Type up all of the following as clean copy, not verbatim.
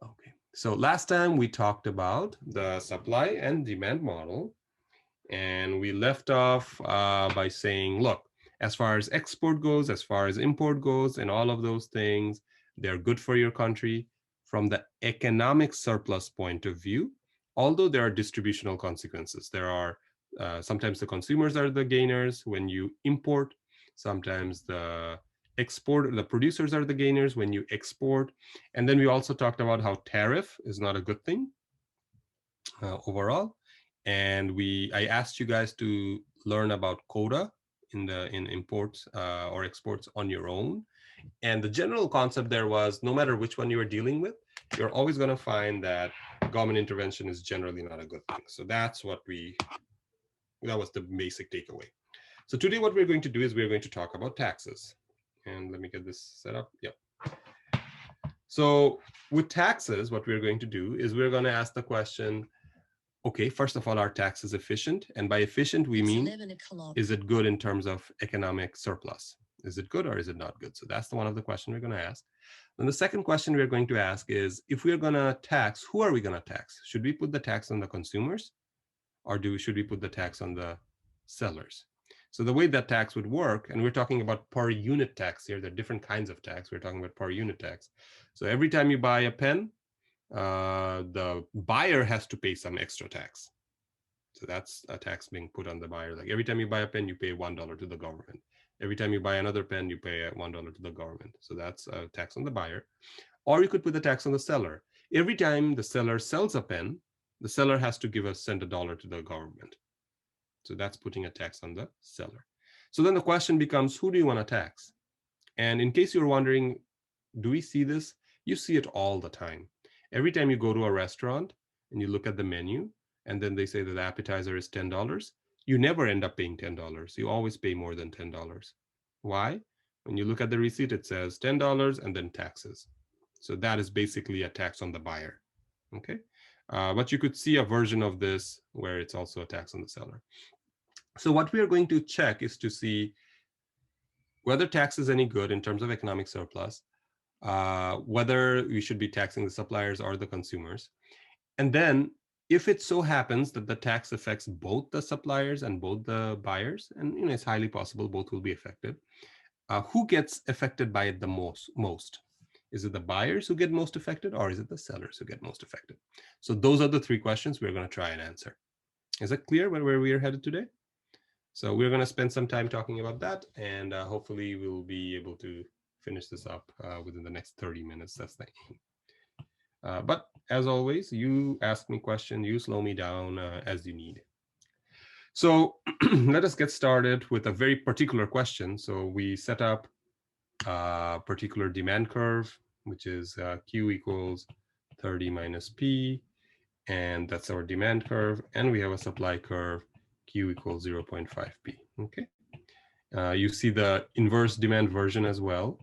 Okay, so last time we talked about the supply and demand model, and we left off by saying, look, as far as export goes, as far as import goes, and all of those things, they're good for your country from the economic surplus point of view, although there are distributional consequences. There are sometimes the consumers are the gainers when you import, sometimes the producers are the gainers when you export. And then we also talked about how tariff is not a good thing overall. And I asked you guys to learn about quota in imports or exports on your own. And the general concept there was no matter which one you are dealing with, you're always going to find that government intervention is generally not a good thing. So that was the basic takeaway. So today what we're going to do is we're going to talk about taxes. And let me get this set up. Yep. So with taxes, what we're going to do is we're going to ask the question, okay, first of all, are taxes efficient? And by efficient, we mean, is it good in terms of economic surplus? Is it good or is it not good? So that's the one of the question we're going to ask. Then the second question we're going to ask is, if we're going to tax, who are we going to tax? Should we put the tax on the consumers, or should we put the tax on the sellers? So the way that tax would work, and we're talking about per unit tax here, there are different kinds of tax. We're talking about per unit tax. So every time you buy a pen, the buyer has to pay some extra tax. So that's a tax being put on the buyer. Like every time you buy a pen, you pay $1 to the government. Every time you buy another pen, you pay $1 to the government. So that's a tax on the buyer. Or you could put the tax on the seller. Every time the seller sells a pen, the seller has to send $1 to the government. So that's putting a tax on the seller. So then the question becomes, who do you want to tax? And in case you're wondering, do we see this? You see it all the time. Every time you go to a restaurant and you look at the menu, and then they say that the appetizer is $10, you never end up paying $10. You always pay more than $10. Why? When you look at the receipt, it says $10 and then taxes. So that is basically a tax on the buyer. Okay. But you could see a version of this where it's also a tax on the seller. So what we are going to check is to see whether tax is any good in terms of economic surplus, whether we should be taxing the suppliers or the consumers. And then if it so happens that the tax affects both the suppliers and both the buyers, and it's highly possible both will be affected, who gets affected by it the most? Is it the buyers who get most affected, or is it the sellers who get most affected? So those are the three questions we're going to try and answer. Is it clear where we are headed today? So we're going to spend some time talking about that, and hopefully we'll be able to finish this up within the next 30 minutes. That's the aim. But as always, you ask me questions, you slow me down as you need. So let us get started with a very particular question. So we set up a particular demand curve, which is Q equals 30 minus P, and that's our demand curve. And we have a supply curve, Q equals 0.5P, okay? You see the inverse demand version as well.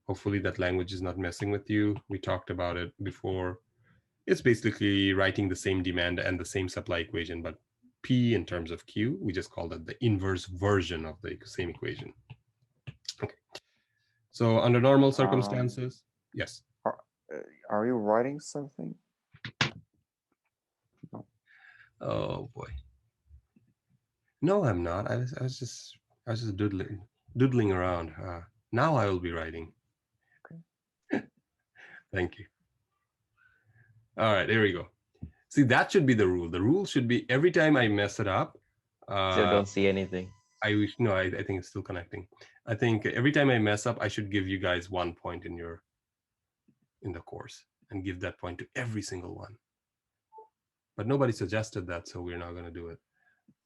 Hopefully that language is not messing with you. We talked about it before. It's basically writing the same demand and the same supply equation, but P in terms of Q, we just call that the inverse version of the same equation. Okay. So under normal circumstances, yes. Are, are you writing something? No. Oh boy. No, I'm not. I was just doodling around. Now I will be writing. Okay. Thank you. All right, there we go. See, that should be the rule. The rule should be every time I mess it up, So uh, don't see anything. I wish, no, I think it's still connecting. I think every time I mess up, I should give you guys 1 point in the course and give that point to every single one. But nobody suggested that, so we're not going to do it.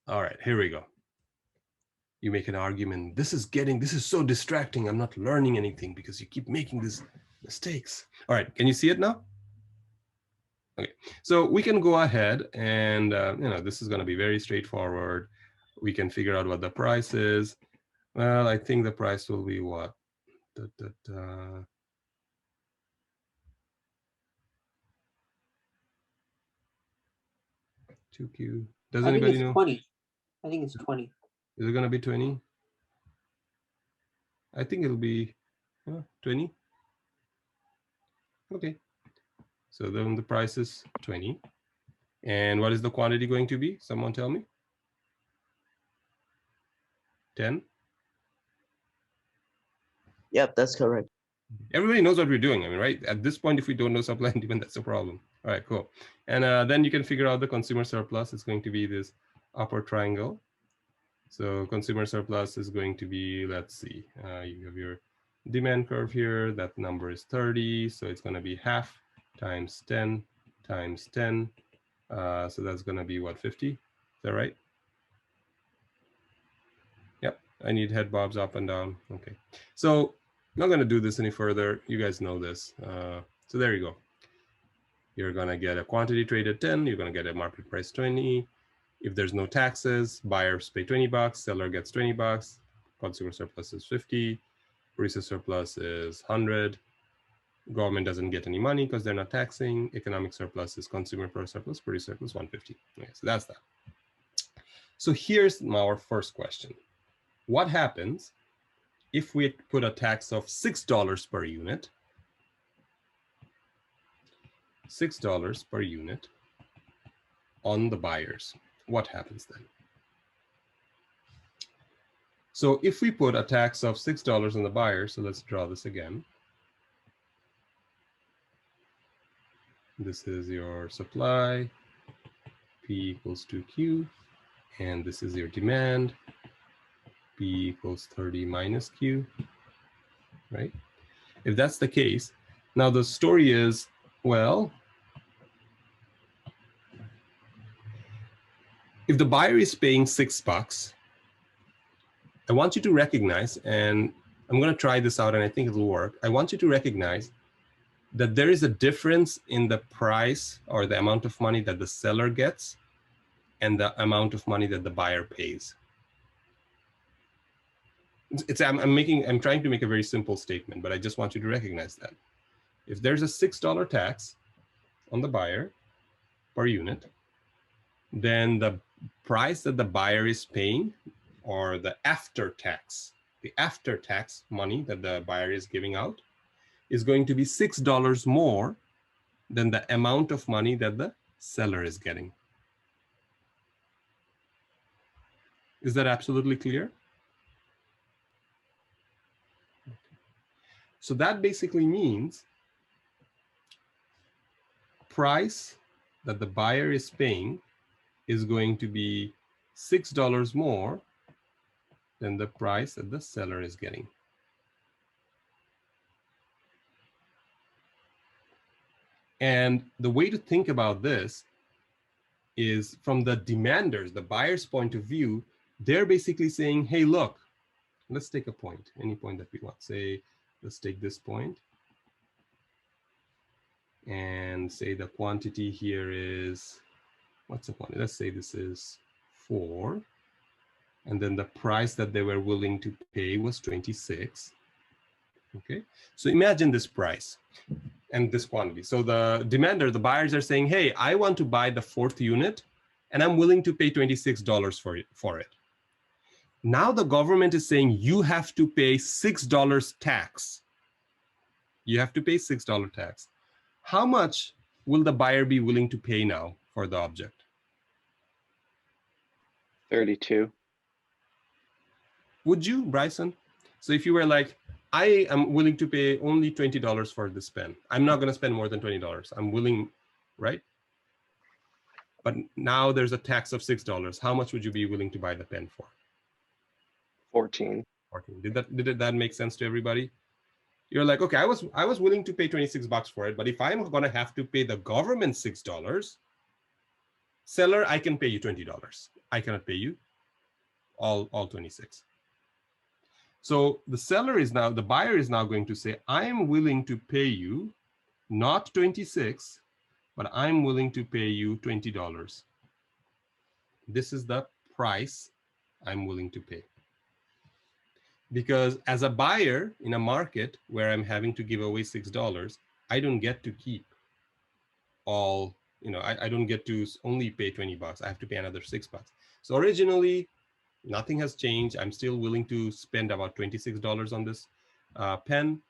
All right, here we go. You make an argument. This is so distracting. I'm not learning anything because you keep making these mistakes. All right, can you see it now? Okay, so we can go ahead and, this is going to be very straightforward. We can figure out what the price is. Well, I think the price will be what? 2Q. Does I think anybody it's know? 20. I think it's 20. Is it going to be 20? I think it'll be 20. Okay. So then the price is 20. And what is the quantity going to be? Someone tell me. 10. Yep, that's correct. Everybody knows what we're doing. I mean, right? At this point, if we don't know supply and demand, that's a problem. All right, cool. And then you can figure out the consumer surplus. It's going to be this upper triangle. So consumer surplus is going to be, let's see, you have your demand curve here. That number is 30. So it's going to be half times 10 times 10. So that's going to be what, 50? Is that right? Yep. I need head bobs up and down. Okay. So I'm not going to do this any further. You guys know this. So there you go. You're going to get a quantity traded 10. You're going to get a market price 20. If there's no taxes, buyers pay 20 bucks, seller gets 20 bucks, consumer surplus is 50, producer surplus is 100. Government doesn't get any money because they're not taxing. Economic surplus is consumer surplus, producer surplus 150. Okay, so that's that. So here's our first question. What happens if we put a tax of $6 per unit? $6 per unit on the buyers. What happens then? So if we put a tax of $6 on the buyer, so let's draw this again. This is your supply, P equals 2Q, and this is your demand, P equals 30 minus Q, right? If that's the case, now the story is, well, if the buyer is paying $6, I want you to recognize, and I'm going to try this out and I think it'll work. I want you to recognize that there is a difference in the price or the amount of money that the seller gets and the amount of money that the buyer pays. I'm trying to make a very simple statement, but I just want you to recognize that. If there's a $6 tax on the buyer per unit, then the price that the buyer is paying, or the after-tax money that the buyer is giving out, is going to be $6 more than the amount of money that the seller is getting. Is that absolutely clear? So that basically means price that the buyer is paying is going to be $6 more than the price that the seller is getting. And the way to think about this is from the demanders, the buyer's point of view. They're basically saying, hey, look, let's take a point, any point that we want. Say, let's take this point and say the quantity here is, what's the quantity? Let's say this is 4. And then the price that they were willing to pay was 26. Okay, so imagine this price and this quantity. So the demander, the buyers are saying, hey, I want to buy the 4th unit and I'm willing to pay $26 for it. Now the government is saying you have to pay $6 tax. You have to pay $6 tax. How much will the buyer be willing to pay now for the object? 32. Would you, Bryson? So if you were like, I am willing to pay only $20 for this pen. I'm not going to spend more than $20. I'm willing, right? But now there's a tax of $6. How much would you be willing to buy the pen for? 14. 14. Did that make sense to everybody? You're like, okay, I was willing to pay 26 bucks for it, but if I'm going to have to pay the government $6, seller, I can pay you $20. I cannot pay you all 26. So the buyer is now going to say, I'm willing to pay you not 26, but I'm willing to pay you $20. This is the price I'm willing to pay. Because as a buyer in a market where I'm having to give away $6, I don't get to keep all, I don't get to only pay 20 bucks. I have to pay another $6. So originally, nothing has changed. I'm still willing to spend about $26 on this pen.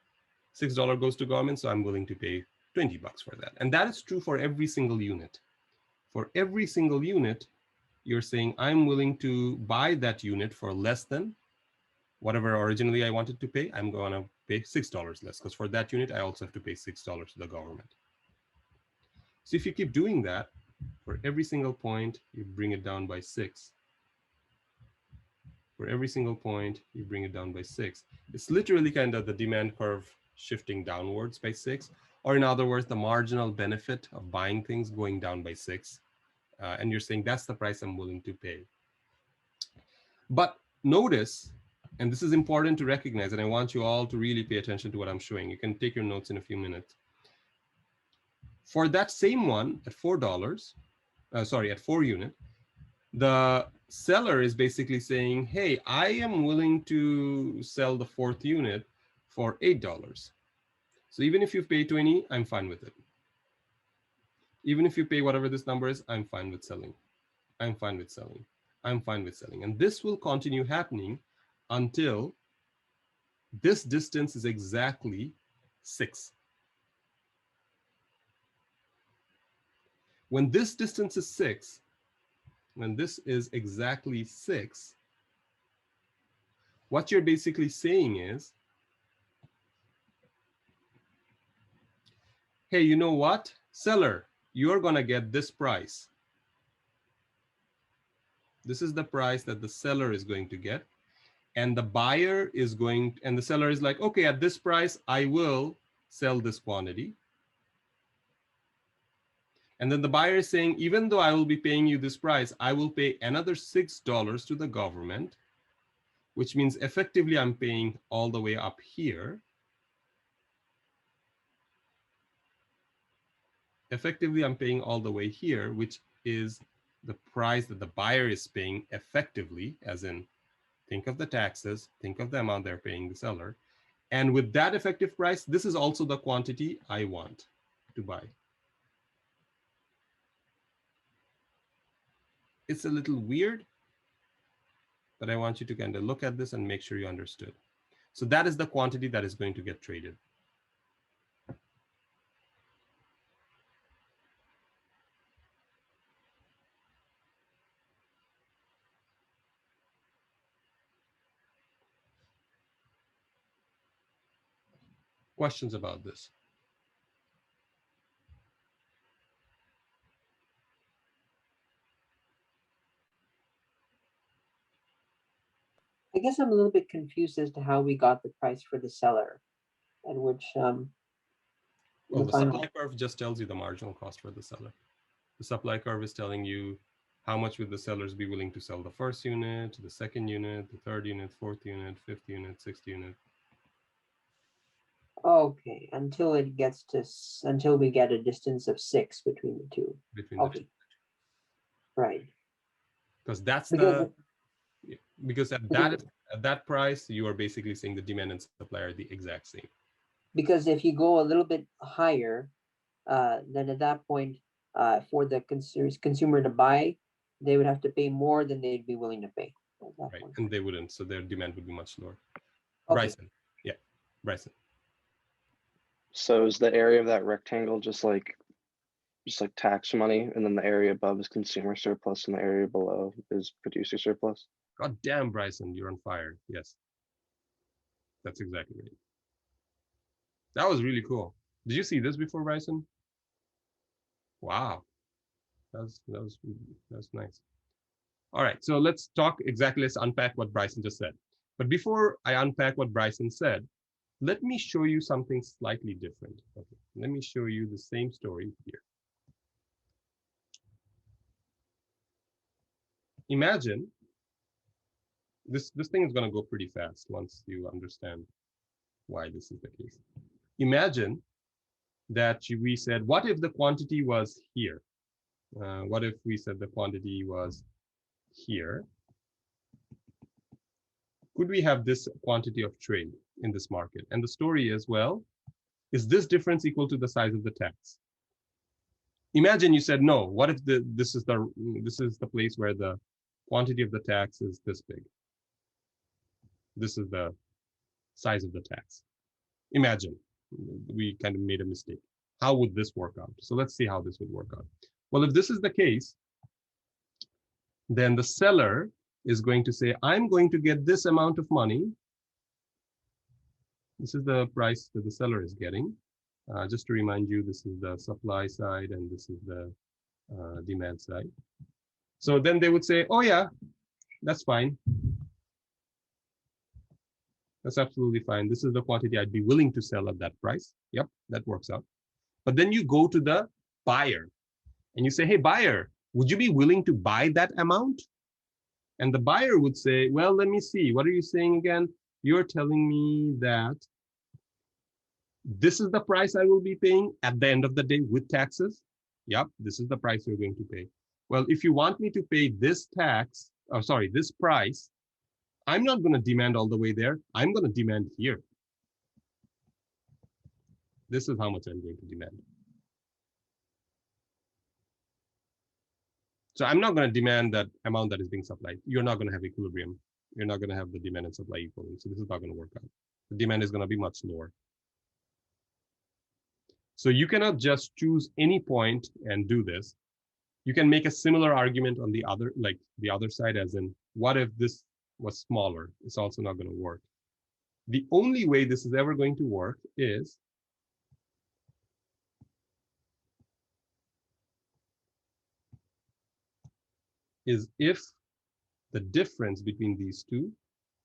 $6 goes to government, so I'm willing to pay $20 for that. And that is true for every single unit. For every single unit, you're saying, I'm willing to buy that unit for less than whatever originally I wanted to pay. I'm going to pay $6 less, because for that unit, I also have to pay $6 to the government. So if you keep doing that, for every single point, you bring it down by 6. For every single point, you bring it down by 6. It's literally kind of the demand curve shifting downwards by 6, or in other words, the marginal benefit of buying things going down by 6. And you're saying that's the price I'm willing to pay. But notice, and this is important to recognize, and I want you all to really pay attention to what I'm showing. You can take your notes in a few minutes. For that same one at $4, at 4 unit, the seller is basically saying, hey, I am willing to sell the 4th unit for $8. So even if you pay 20, I'm fine with it. Even if you pay whatever this number is, I'm fine with selling. I'm fine with selling. I'm fine with selling. And this will continue happening until this distance is exactly 6. When this distance is 6, when this is exactly 6, what you're basically saying is, hey, you know what, seller, you're going to get this price. This is the price that the seller is going to get. And the buyer is going, and the seller is like, okay, at this price, I will sell this quantity. And then the buyer is saying, even though I will be paying you this price, I will pay another $6 to the government, which means effectively I'm paying all the way up here. Effectively, I'm paying all the way here, which is the price that the buyer is paying effectively, as in, think of the taxes, think of the amount they're paying the seller. And with that effective price, this is also the quantity I want to buy. It's a little weird, but I want you to kind of look at this and make sure you understood. So that is the quantity that is going to get traded. Questions about this? I guess I'm a little bit confused as to how we got the price for the seller, and which Well, the the final. supply curve just tells you the marginal cost for the seller. The supply curve is telling you how much would the sellers be willing to sell the 1st unit, the 2nd unit, the 3rd unit, 4th unit, 5th unit, 6th unit. Okay, until it gets to until we get a distance of 6 between the two. Between Okay. the two. Right. Because that's Because because at that price, you are basically saying the demand and supply are the exact same. Because if you go a little bit higher, then at that point, for the consumer to buy, they would have to pay more than they'd be willing to pay. Right, and they wouldn't, so their demand would be much lower. Okay. Bryson, yeah, Bryson. So is the area of that rectangle just like tax money, and then the area above is consumer surplus, and the area below is producer surplus? God damn, Bryson, you're on fire. Yes, that's exactly right. That was really cool. Did you see this before, Bryson? Wow, that's nice. All right, so let's unpack what Bryson just said. But before I unpack what Bryson said, let me show you something slightly different. Okay, let me show you the same story here. Imagine this thing is going to go pretty fast once you understand why this is the case. Imagine that we said, what if the quantity was here? What if we said the quantity was here? Could we have this quantity of trade in this market? And the story is, well, is this difference equal to the size of the tax? Imagine you said, no, what if this is the place where the quantity of the tax is this big? This is the size of the tax. Imagine we kind of made a mistake. how would this work out? So let's see how this would work out. Well, if this is the case, then the seller is going to say, I'm going to get this amount of money. This is the price that the seller is getting. Just to remind you, this is the supply side and this is the demand side. So then they would say, oh yeah, that's fine. That's absolutely fine. This is the quantity I'd be willing to sell at that price. Yep, that works out. But then you go to the buyer and you say, hey, buyer, would you be willing to buy that amount? And the buyer would say, well, let me see. What are you saying again? You're telling me that this is the price I will be paying at the end of the day with taxes. Yep, this is the price you're going to pay. Well, if you want me to pay this tax, oh, sorry, this price, I'm not going to demand all the way there. I'm going to demand here. This is how much I'm going to demand. So I'm not going to demand that amount that is being supplied. You're not going to have equilibrium. You're not going to have the demand and supply equally. So this is not going to work out. The demand is going to be much lower. So you cannot just choose any point and do this. You can make a similar argument on the other, like the other side, as in, what if this was smaller? It's also not going to work. The only way this is ever going to work is if the difference between these two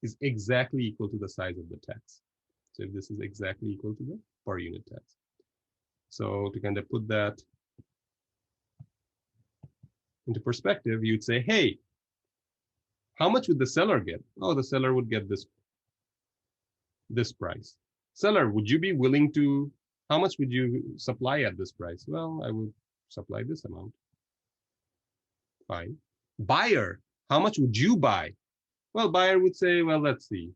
is exactly equal to the size of the tax. So if this is exactly equal to the per unit tax. So to kind of put that into perspective, you'd say, hey, how much would the seller get? Oh, the seller would get this price. Seller, would you be willing to, how much would you supply at this price? Well, I would supply this amount. Fine. Buyer, how much would you buy? Well, buyer would say, well, let's see.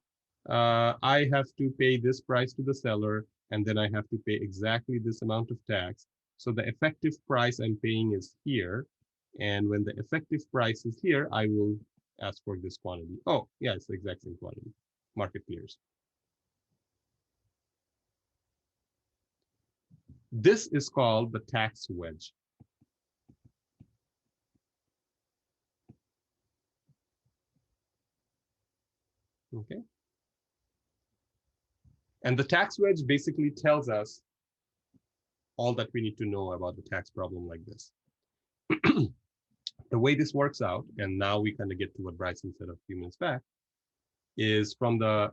I have to pay this price to the seller, and then I have to pay exactly this amount of tax. So the effective price I'm paying is here. And when the effective price is here, I will ask for this quantity. Oh, yeah, it's the exact same quantity. Market clears. This is called the tax wedge. Okay. And the tax wedge basically tells us all that we need to know about the tax problem like this. The way this works out, and now we kind of get to what Bryson said a few minutes back, is from the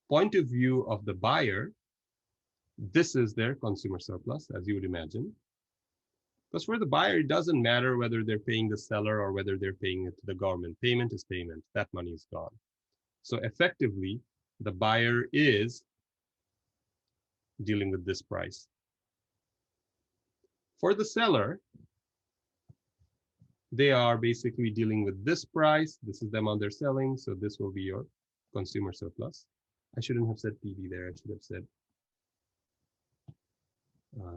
point of view of the buyer, this is their consumer surplus, as you would imagine. Because for the buyer, it doesn't matter whether they're paying the seller or whether they're paying it to the government. Payment is payment. That money is gone. So effectively, the buyer is dealing with this price. For the seller, they are basically dealing with this price. This is the amount they're selling. So this will be your consumer surplus. I shouldn't have said PV there. I should have said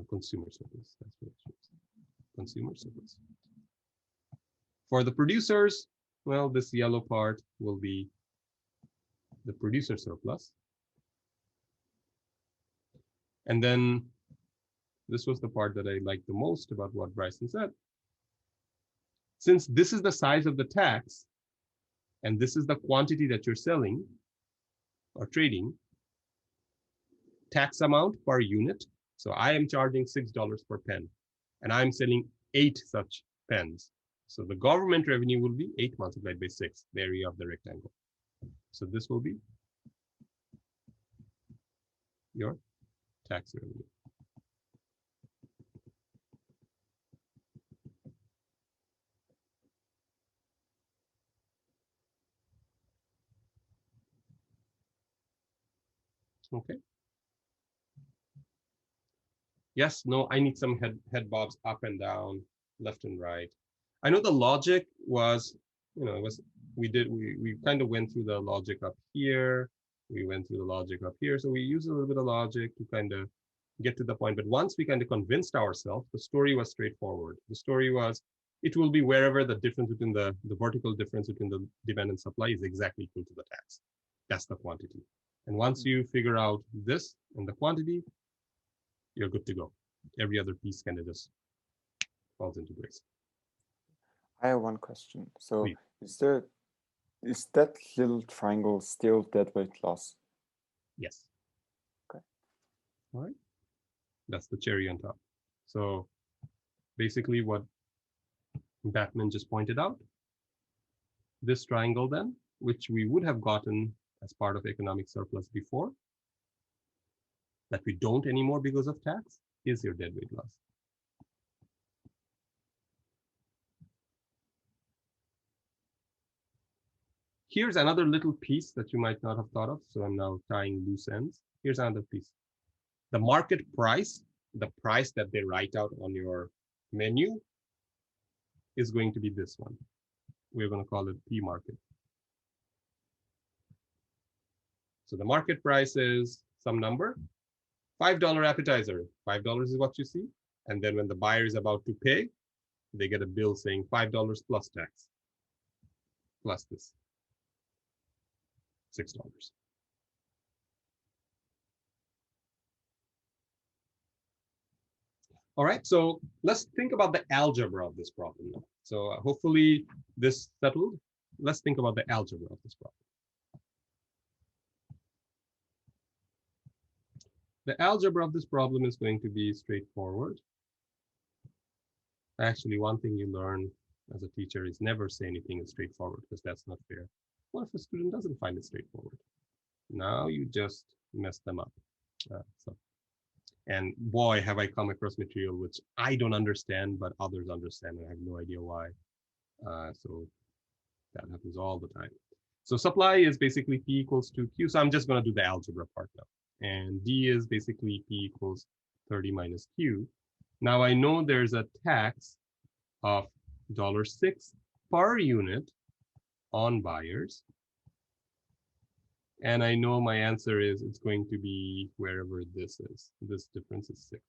consumer surplus. That's what it should say. Consumer surplus. For the producers, well, this yellow part will be the producer surplus. And then this was the part that I liked the most about what Bryson said. Since this is the size of the tax, and this is the quantity that you're selling or trading, tax amount per unit. So I am charging $6 per pen, and I'm selling 8 such pens. So the government revenue will be 8 multiplied by 6, the area of the rectangle. So this will be your tax revenue. Okay. Yes, no, I need some head bobs up and down, left and right. I know the logic was, we kind of went through the logic up here. We went through the logic up here. So we used a little bit of logic to kind of get to the point. But once we kind of convinced ourselves, the story was straightforward. The story was, it will be wherever the difference between the vertical difference between the demand and supply is exactly equal to the tax. That's the quantity. And once you figure out this and the quantity, you're good to go. every other piece kind of just falls into place. I have one question. So Please. is that little triangle still deadweight loss? Yes. Okay. All right. That's the cherry on top. So basically what Batman just pointed out, this triangle then, which we would have gotten as part of economic surplus before, that we don't anymore because of tax, is your deadweight loss. Here's another little piece that you might not have thought of. So I'm now tying loose ends. Here's another piece. The market price, the price that they write out on your menu, is going to be this one. We're going to call it P market. So the market price is some number, $5 appetizer. $5 is what you see. And then when the buyer is about to pay, they get a bill saying $5 plus tax, plus this, $6. All right, so let's think about the algebra of this problem now. So hopefully this settled. Let's think about the algebra of this problem. The algebra of this problem is going to be straightforward. Actually, one thing you learn as a teacher is never say anything is straightforward, because that's not fair. What if a student doesn't find it straightforward? Now you just mess them up. And boy, have I come across material which I don't understand, but others understand, and I have no idea why. So that happens all the time. So supply is basically P equals to Q. So I'm just going to do the algebra part now. And D is basically P equals 30 minus Q. Now I know there's a tax of $6 per unit on buyers. And I know my answer is it's going to be wherever this is. This difference is 6.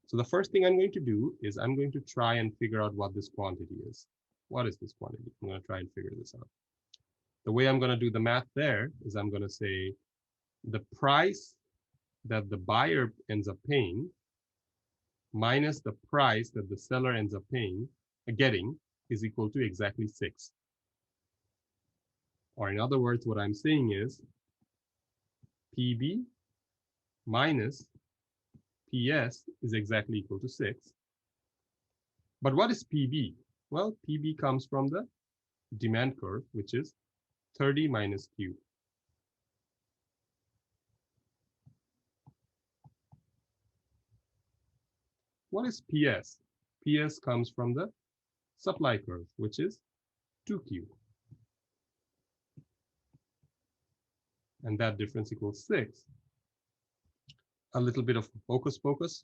So the first thing I'm going to do is I'm going to try and figure out what this quantity is. What is this quantity? I'm going to try and figure this out. The way I'm going to do the math there is I'm going to say the price that the buyer ends up paying minus the price that the seller ends up getting is equal to exactly 6. Or in other words, what I'm saying is PB minus PS is exactly equal to 6. But what is PB? Well, PB comes from the demand curve, which is 30 minus Q. What is PS? PS comes from the supply curve, which is 2Q. And that difference equals 6. A little bit of hocus pocus.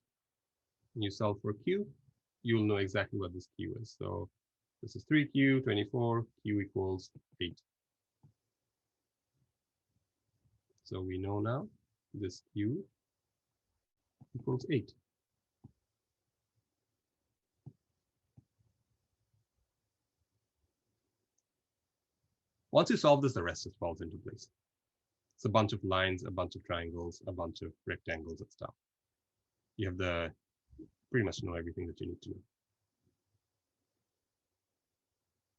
You solve for Q, you'll know exactly what this Q is. So this is 3Q, 24, Q equals 8. So we know now this Q equals 8. Once you solve this, the rest just falls into place. It's a bunch of lines, a bunch of triangles, a bunch of rectangles and stuff. You have pretty much know everything that you need to know.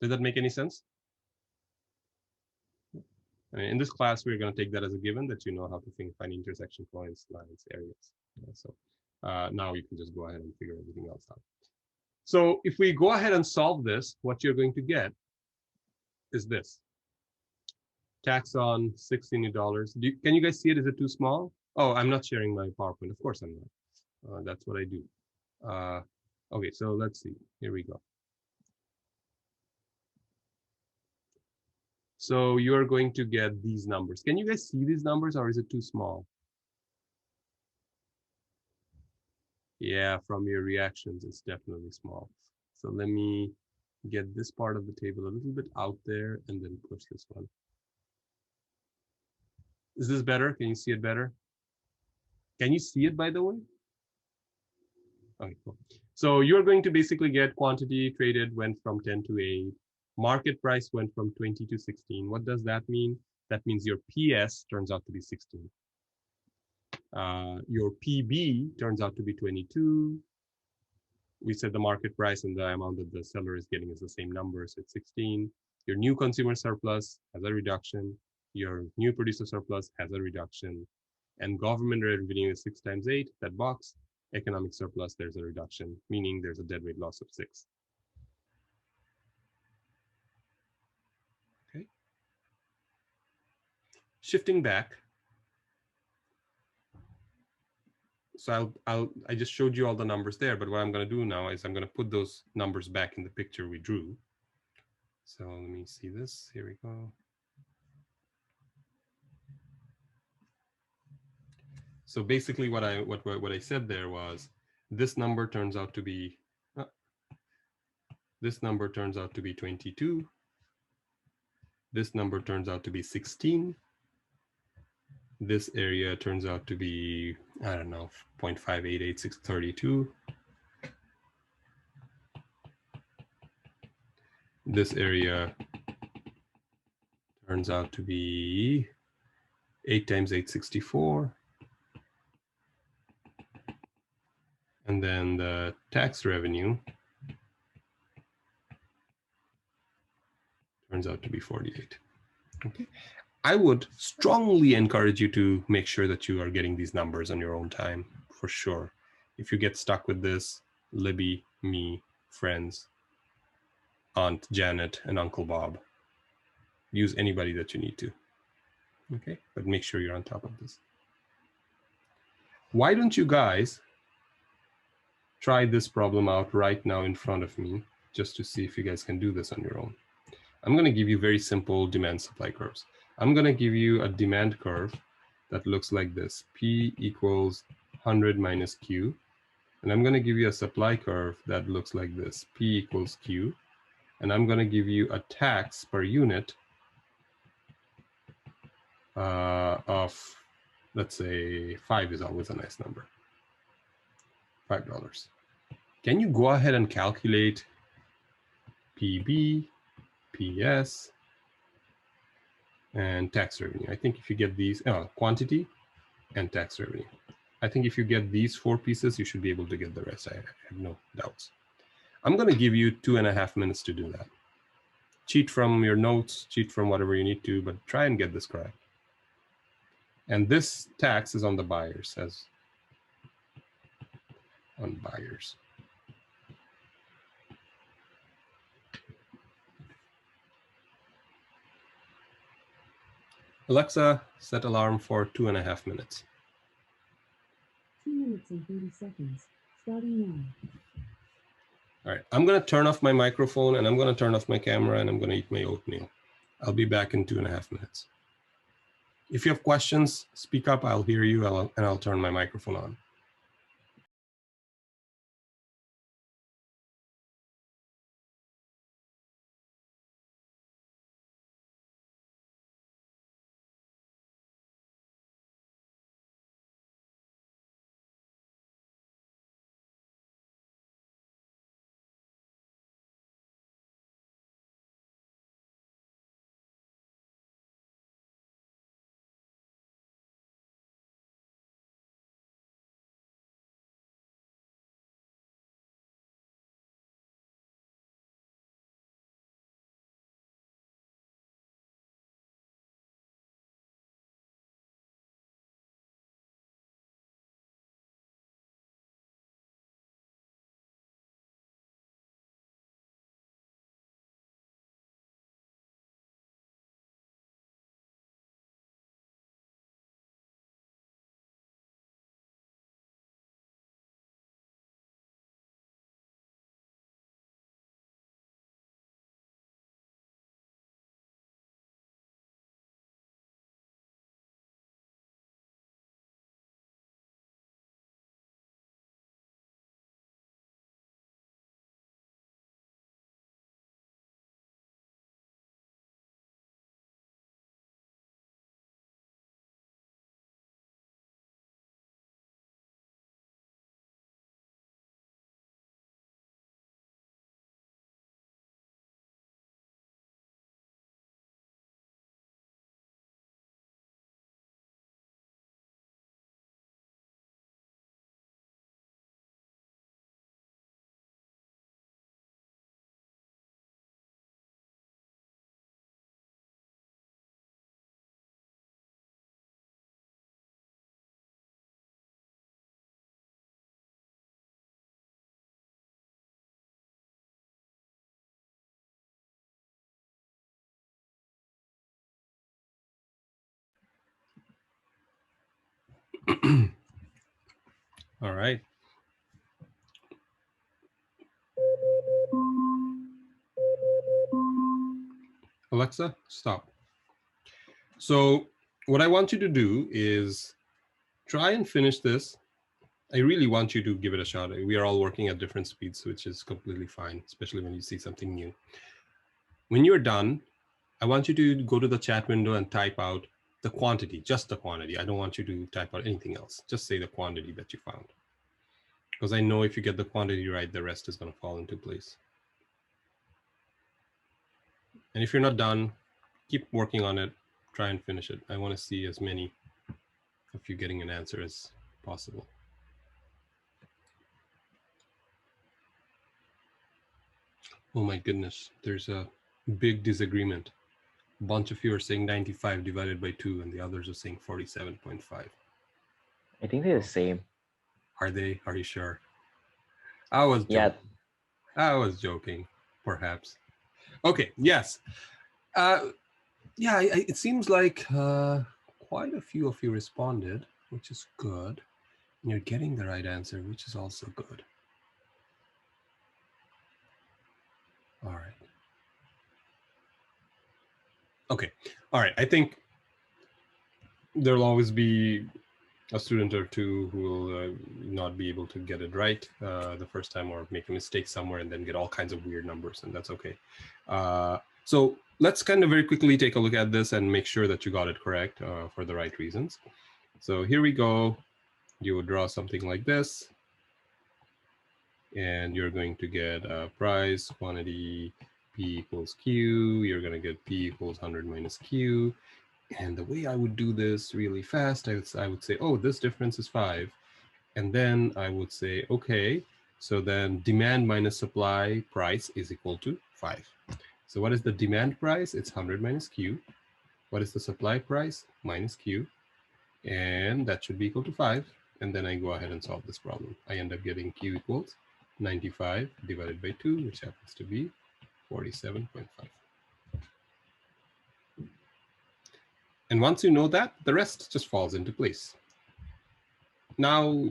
Did that make any sense? In this class, we're going to take that as a given that you know how to find intersection points, lines, areas. So now you can just go ahead and figure everything else out. So if we go ahead and solve this, what you're going to get is this. Tax on $16. Can you guys see it? Is it too small? Oh, I'm not sharing my PowerPoint. Of course I'm not. That's what I do. Okay, so let's see. Here we go. So you're going to get these numbers. Can you guys see these numbers, or is it too small? Yeah, from your reactions, it's definitely small. So let me get this part of the table a little bit out there and then push this one. Is this better? Can you see it better? Can you see it, by the way? Okay, cool. So you're going to basically get quantity traded went from 10 to 8. Market price went from 20 to 16. What does that mean? That means your PS turns out to be 16. Your PB turns out to be 22. We said the market price and the amount that the seller is getting is the same number, so it's 16. Your new consumer surplus has a reduction. Your new producer surplus has a reduction. And government revenue is 6 times 8, that box. Economic surplus, there's a reduction, meaning there's a deadweight loss of 6. Okay. Shifting back. So I just showed you all the numbers there, but what I'm going to do now is I'm going to put those numbers back in the picture we drew. So let me see this. Here we go. So basically what I said there was this number turns out to be 22. This number turns out to be 16. This area turns out to be, I don't know, 0.588632. This area turns out to be 8 times 864. And then the tax revenue turns out to be 48. Okay. I would strongly encourage you to make sure that you are getting these numbers on your own time, for sure. If you get stuck with this, Libby, me, friends, Aunt Janet, and Uncle Bob, use anybody that you need to. Okay, but make sure you're on top of this. Why don't you guys try this problem out right now in front of me, just to see if you guys can do this on your own. I'm going to give you very simple demand supply curves. I'm going to give you a demand curve that looks like this. P equals 100 minus Q. And I'm going to give you a supply curve that looks like this. P equals Q. And I'm going to give you a tax per unit of, let's say, 5 is always a nice number. $5. Can you go ahead and calculate PB, PS, and tax revenue? I think if you get these, quantity and tax revenue. I think if you get these 4 pieces, you should be able to get the rest. I have no doubts. I'm going to give you 2.5 minutes to do that. Cheat from your notes, cheat from whatever you need to, but try and get this correct. And this tax is on the buyers, as on buyers. Alexa, set alarm for 2.5 minutes. 2 minutes and 30 seconds, starting now. All right, I'm going to turn off my microphone and I'm going to turn off my camera and I'm going to eat my oatmeal. I'll be back in 2.5 minutes. If you have questions, speak up, I'll hear you, and I'll turn my microphone on. All right. Alexa, stop. So what I want you to do is try and finish this. I really want you to give it a shot. We are all working at different speeds, which is completely fine, especially when you see something new. When you're done, I want you to go to the chat window and type out the quantity, just the quantity. I don't want you to type out anything else. Just say the quantity that you found. Because I know if you get the quantity right, the rest is going to fall into place. And if you're not done, keep working on it. Try and finish it. I want to see as many of you getting an answer as possible. Oh my goodness, there's a big disagreement. A bunch of you are saying 95 divided by 2, and the others are saying 47.5. I think they're the same. Are they? Are you sure? I was joking. Yeah. I was joking, perhaps. Okay, yes. Yeah, it seems like quite a few of you responded, which is good. And you're getting the right answer, which is also good. All right. Okay. All right. I think there'll always be a student or two who will not be able to get it right the first time, or make a mistake somewhere and then get all kinds of weird numbers, and that's okay. So let's kind of very quickly take a look at this and make sure that you got it correct for the right reasons. So here we go. You would draw something like this, and you're going to get a price, quantity, P equals Q. You're going to get P equals 100 minus Q. And the way I would do this really fast, I would say, oh, this difference is 5. And then I would say, okay, so then demand minus supply price is equal to 5. So what is the demand price? It's 100 minus Q. What is the supply price? Minus Q. And that should be equal to 5. And then I go ahead and solve this problem. I end up getting Q equals 95 divided by 2, which happens to be 47.5. And once you know that, the rest just falls into place. Now,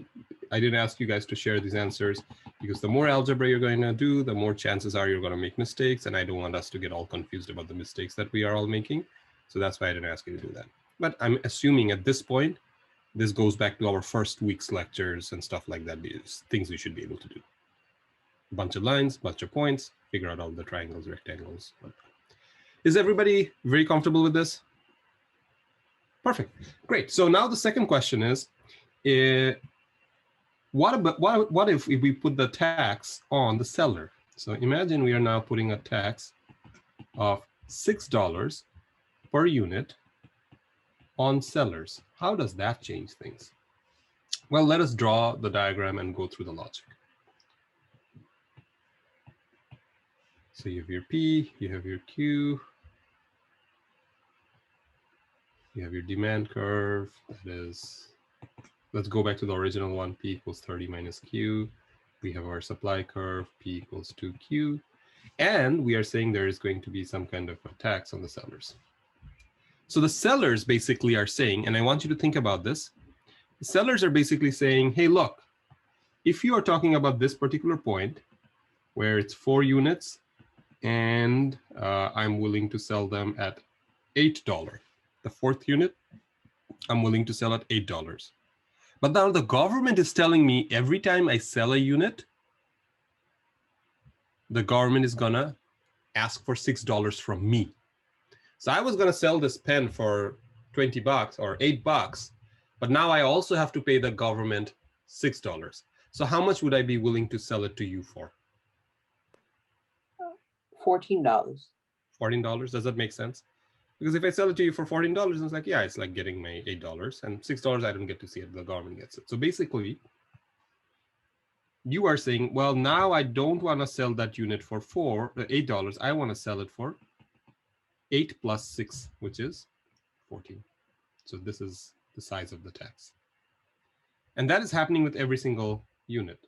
I didn't ask you guys to share these answers because the more algebra you're going to do, the more chances are you're going to make mistakes. And I don't want us to get all confused about the mistakes that we are all making. So that's why I didn't ask you to do that. But I'm assuming at this point, this goes back to our first week's lectures and stuff like that. These things we should be able to do. A bunch of lines, bunch of points, figure out all the triangles, rectangles. Is everybody very comfortable with this? Perfect. Great. So now the second question is, what if we put the tax on the seller? So imagine we are now putting a tax of $6 per unit on sellers. How does that change things? Well, let us draw the diagram and go through the logic. So you have your P, you have your Q, you have your demand curve. That is, let's go back to the original one, P equals 30 minus Q. We have our supply curve, P equals 2Q. And we are saying there is going to be some kind of a tax on the sellers. So the sellers basically are saying, and I want you to think about this, the sellers are basically saying, hey, look, if you are talking about this particular point where it's 4 units and I'm willing to sell them at $8, the fourth unit, I'm willing to sell at $8. But now the government is telling me every time I sell a unit, the government is gonna ask for $6 from me. So I was gonna sell this pen for 20 bucks or $8, but now I also have to pay the government $6. So how much would I be willing to sell it to you for? $14. $14, does that make sense? Because if I sell it to you for $14, it's like, yeah, it's like getting my $8, and $6 I don't get to see it, the government gets it. So basically, you are saying, well, now I don't want to sell that unit for $8. I want to sell it for 8 plus 6, which is 14. So this is the size of the tax. And that is happening with every single unit.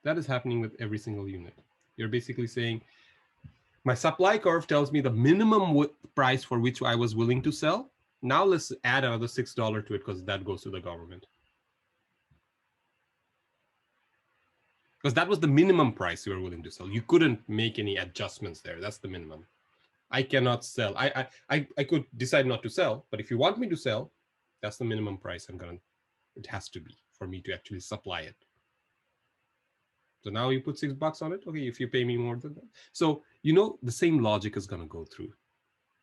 That is happening with every single unit. You're basically saying, my supply curve tells me the minimum price for which I was willing to sell. Now let's add another $6 to it because that goes to the government. because that was the minimum price you were willing to sell. You couldn't make any adjustments there. That's the minimum. I cannot sell. I could decide not to sell, but if you want me to sell, that's the minimum price it has to be for me to actually supply it. So now you put $6 on it. Okay, if you pay me more than that. So, the same logic is going to go through.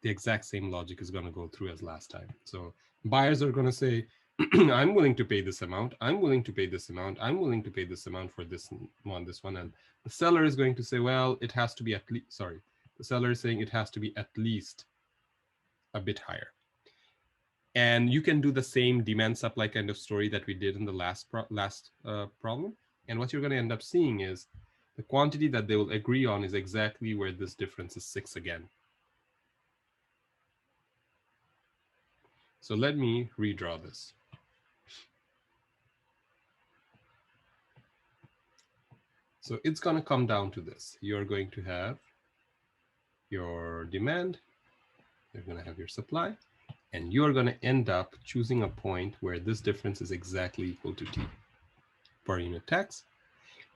The exact same logic is going to go through as last time. So buyers are going to say, I'm willing to pay this amount. I'm willing to pay this amount. I'm willing to pay this amount for this one. And the seller is going to say, well, it has to be at least, the seller is saying it has to be at least a bit higher. And you can do the same demand supply kind of story that we did in the last problem. And what you're going to end up seeing is the quantity that they will agree on is exactly where this difference is 6 again. So let me redraw this. So it's going to come down to this. You're going to have your demand, you're going to have your supply, and you're going to end up choosing a point where this difference is exactly equal to T per unit tax.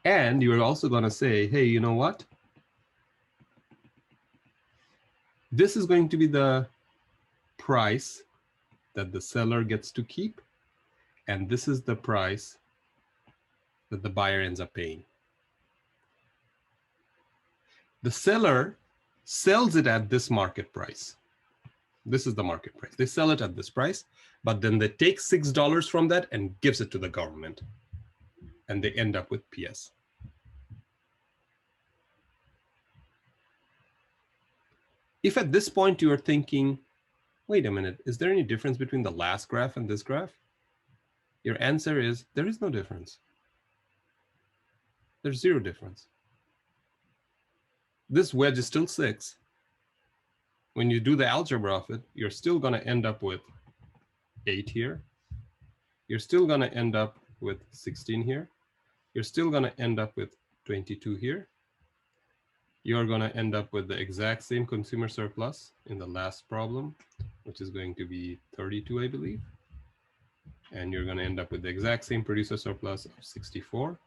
And you're also going to say, hey, you know what? This is going to be the price that the seller gets to keep, and this is the price that the buyer ends up paying. The seller sells it at this market price. This is the market price. They sell it at this price, but then they take $6 from that and gives it to the government, and they end up with PS. If at this point you are thinking, wait a minute, is there any difference between the last graph and this graph? Your answer is, there is no difference. There's zero difference. This wedge is still 6. When you do the algebra of it, you're still going to end up with 8 here. You're still going to end up with 16 here. You're still going to end up with 22 here. You're going to end up with the exact same consumer surplus in the last problem, which is going to be 32, I believe. And you're going to end up with the exact same producer surplus of 64.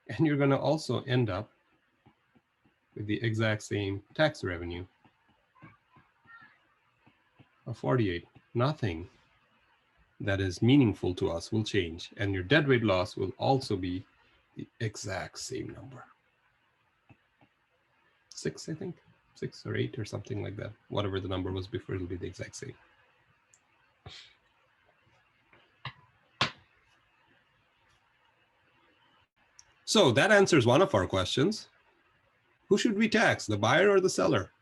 And you're going to also end up with the exact same tax revenue of 48. Nothing that is meaningful to us will change. And your deadweight loss will also be the exact same number. 6, I think. 6 or 8 or something like that. Whatever the number was before, it'll be the exact same. So that answers one of our questions. Who should we tax, the buyer or the seller?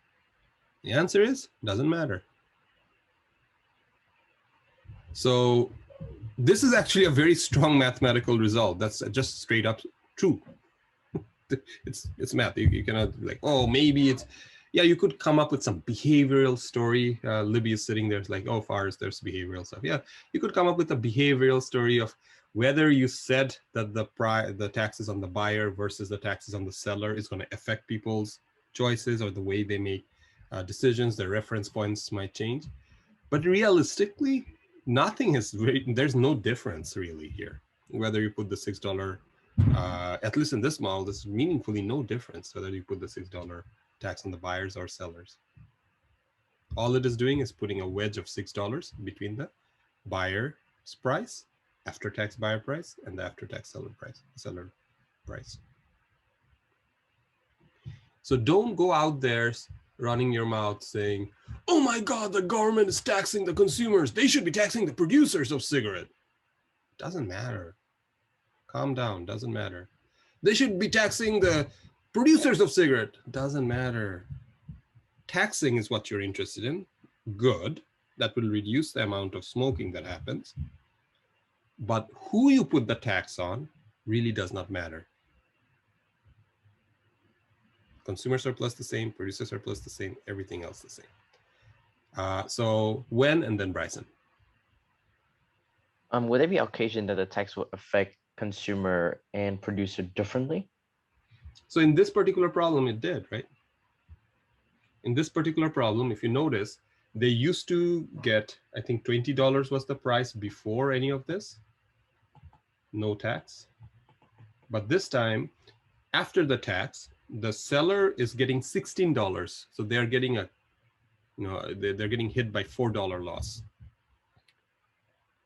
The answer is, doesn't matter. So this is actually a very strong mathematical result. That's just straight up true. It's math. You cannot like, oh, maybe it's, yeah, you could come up with some behavioral story. Libby is sitting there, it's like, oh, Fars, there's behavioral stuff. Yeah, you could come up with a behavioral story of whether you said that the taxes on the buyer versus the taxes on the seller is going to affect people's choices or the way they make decisions. Their reference points might change. But realistically, nothing is there's no difference really here. Whether you put the $6, at least in this model, there's meaningfully no difference whether you put the $6 tax on the buyers or sellers. All it is doing is putting a wedge of $6 between the buyer's price, after-tax buyer price, and the after-tax seller price. So don't go out there running your mouth saying, oh my God, the government is taxing the consumers. They should be taxing the producers of cigarette. Doesn't matter. Calm down, doesn't matter. They should be taxing the producers of cigarette. Doesn't matter. Taxing is what you're interested in. Good. That will reduce the amount of smoking that happens. But who you put the tax on really does not matter. Consumer surplus the same, producer surplus the same, everything else the same. So when, and then Bryson. Would there be occasion that the tax will affect consumer and producer differently? So in this particular problem, it did, right? In this particular problem, if you notice, they used to get, I think $20 was the price before any of this. No tax. But this time, after the tax, the seller is getting $16. So they're getting they're getting hit by $4 loss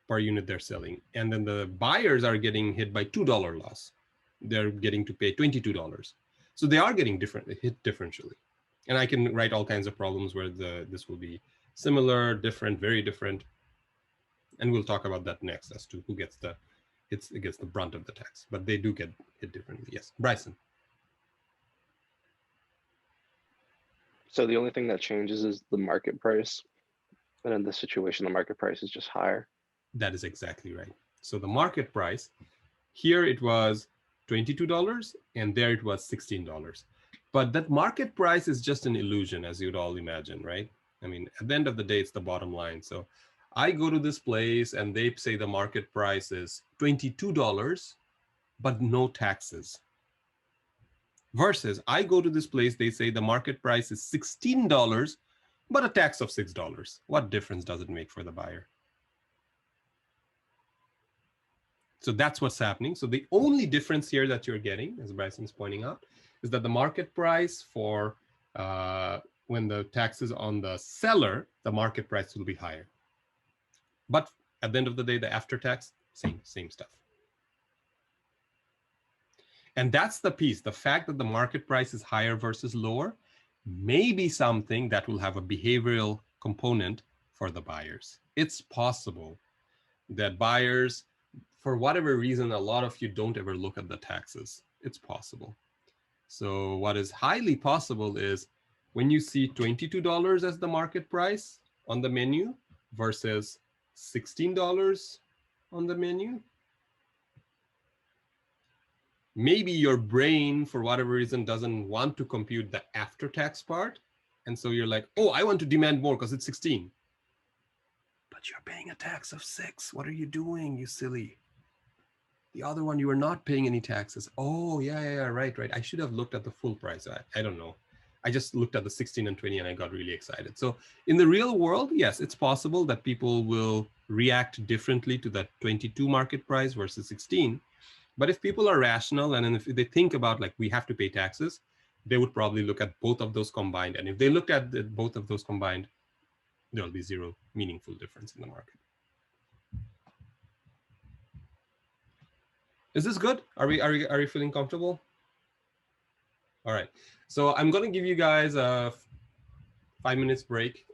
per unit they're selling. And then the buyers are getting hit by $2 loss. They're getting to pay $22. So they are getting hit differentially. And I can write all kinds of problems where this will be similar, different, very different. And we'll talk about that next as to who gets the brunt of the tax, but they do get hit differently. Yes, Bryson. So the only thing that changes is the market price. And in this situation, the market price is just higher. That is exactly right. So the market price, here it was $22 and there it was $16. But that market price is just an illusion, as you'd all imagine, right? I mean, at the end of the day, it's the bottom line. So I go to this place and they say the market price is $22, but no taxes. Versus I go to this place, they say the market price is $16, but a tax of $6. What difference does it make for the buyer? So that's what's happening. So the only difference here that you're getting, as Bryson's pointing out, is that the market price for when the tax is on the seller, the market price will be higher. But at the end of the day, the after tax, same stuff. And that's the piece. The fact that the market price is higher versus lower may be something that will have a behavioral component for the buyers. It's possible that buyers, for whatever reason, a lot of you don't ever look at the taxes. It's possible. So what is highly possible is when you see $22 as the market price on the menu versus $16 on the menu, maybe your brain, for whatever reason, doesn't want to compute the after-tax part. And so you're like, oh, I want to demand more because it's 16. But you're paying a tax of 6. What are you doing, you silly? The other one, you are not paying any taxes. Oh, yeah, right. I should have looked at the full price. I don't know. I just looked at the 16 and 20 and I got really excited. So in the real world, yes, it's possible that people will react differently to that 22 market price versus 16. But if people are rational and if they think about like we have to pay taxes, they would probably look at both of those combined. And if they look at both of those combined, there'll be zero meaningful difference in the market. Is this good? Are we feeling comfortable? All right. So I'm going to give you guys a 5 minutes break